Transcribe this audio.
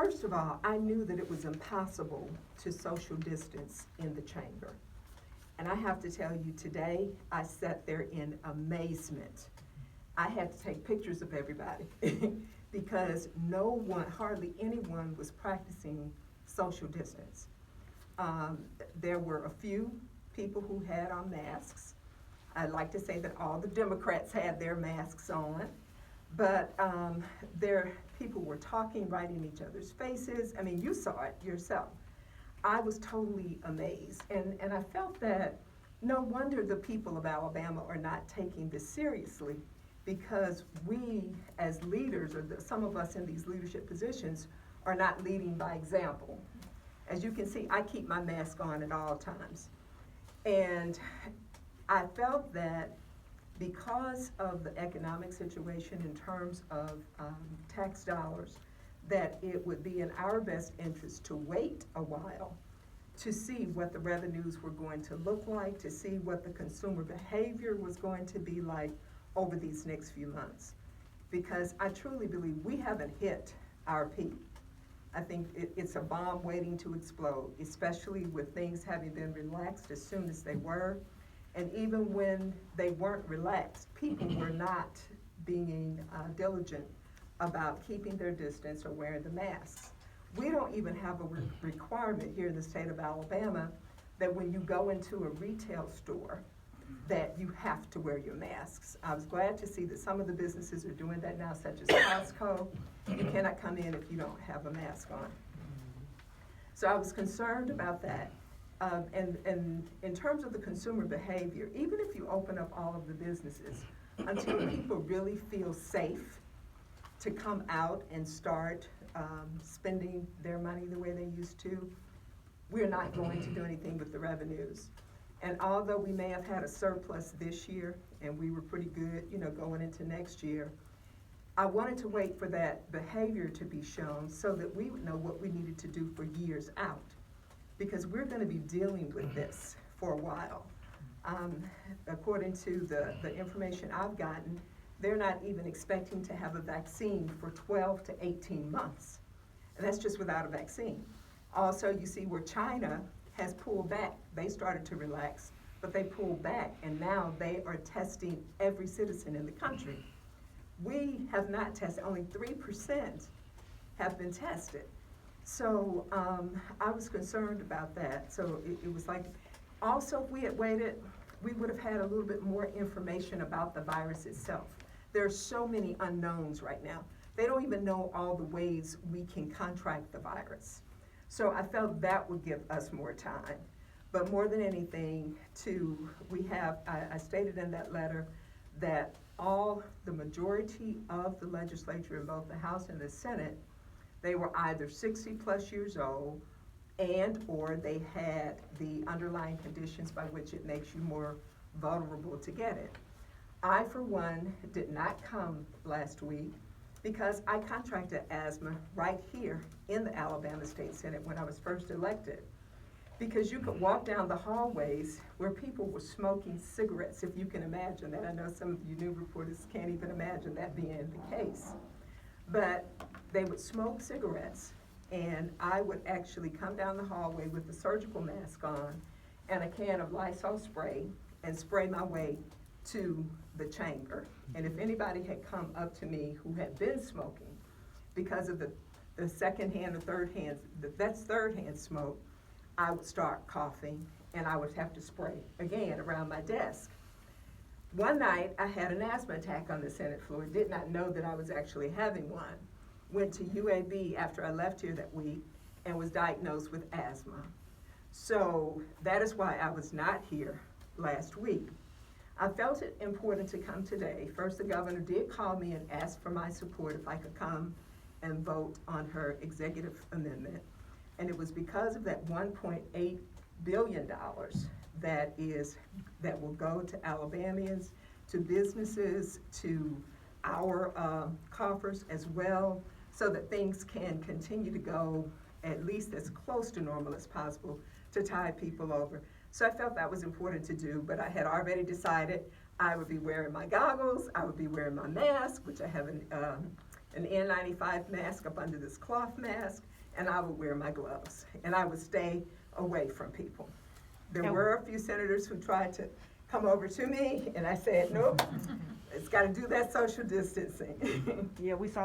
First of all, I knew that it was impossible to social distance in the chamber. And I have to tell you, today, I sat there in amazement. I had to take pictures of everybody because no one, hardly anyone was practicing social distance. There were a few people who had on masks. I'd like to say that all the Democrats had their masks on, but people were talking right in each other's faces. I mean, you saw it yourself. I was totally amazed, and I felt that no wonder the people of Alabama are not taking this seriously, because we as leaders, or some of us in these leadership positions, are not leading by example. As you can see, I keep my mask on at all times. And I felt that because of the economic situation in terms of tax dollars, that it would be in our best interest to wait a while to see what the revenues were going to look like, to see what the consumer behavior was going to be like over these next few months. Because I truly believe we haven't hit our peak. I think it's a bomb waiting to explode, especially with things having been relaxed as soon as they were. And even when they weren't relaxed, people were not being diligent about keeping their distance or wearing the masks. We don't even have a requirement here in the state of Alabama that when you go into a retail store that you have to wear your masks. I was glad to see that some of the businesses are doing that now, such as Costco. You cannot come in if you don't have a mask on. So I was concerned about that. And in terms of the consumer behavior, even if you open up all of the businesses, until people really feel safe to come out and start spending their money the way they used to, we're not going to do anything with the revenues. And although we may have had a surplus this year, and we were pretty good, going into next year, I wanted to wait for that behavior to be shown so that we would know what we needed to do for years out. Because we're going to be dealing with this for a while. According to the information I've gotten, they're not even expecting to have a vaccine for 12 to 18 months. And that's just without a vaccine. Also, you see where China has pulled back. They started to relax, but they pulled back, and now they are testing every citizen in the country. We have not tested, only 3% have been tested. So I was concerned about that. So it was like, also if we had waited, we would have had a little bit more information about the virus itself. There are so many unknowns right now. They don't even know all the ways we can contract the virus. So I felt that would give us more time. But more than anything, I stated in that letter that the majority of the legislature in both the House and the Senate, they were either 60 plus years old or they had the underlying conditions by which it makes you more vulnerable to get it. I, for one, did not come last week because I contracted asthma right here in the Alabama State Senate when I was first elected. Because you could walk down the hallways where people were smoking cigarettes, if you can imagine that. I know some of you new reporters can't even imagine that being the case. But they would smoke cigarettes, and I would actually come down the hallway with a surgical mask on and a can of Lysol spray and spray my way to the chamber. And if anybody had come up to me who had been smoking, because of the second-hand or third-hand, that's third-hand smoke, I would start coughing, and I would have to spray again around my desk. One night, I had an asthma attack on the Senate floor, did not know that I was actually having one. Went to UAB after I left here that week and was diagnosed with asthma. So that is why I was not here last week. I felt it important to come today. First, the governor did call me and ask for my support if I could come and vote on her executive amendment. And it was because of that $1.8 billion that will go to Alabamians, to businesses, to our coffers as well, so that things can continue to go at least as close to normal as possible to tide people over. So I felt that was important to do, but I had already decided I would be wearing my goggles, I would be wearing my mask, which I have an N95 mask up under this cloth mask, and I would wear my gloves, and I would stay away from people. There were a few senators who tried to come over to me, and I said, nope, it's gotta do that social distancing. Yeah, we saw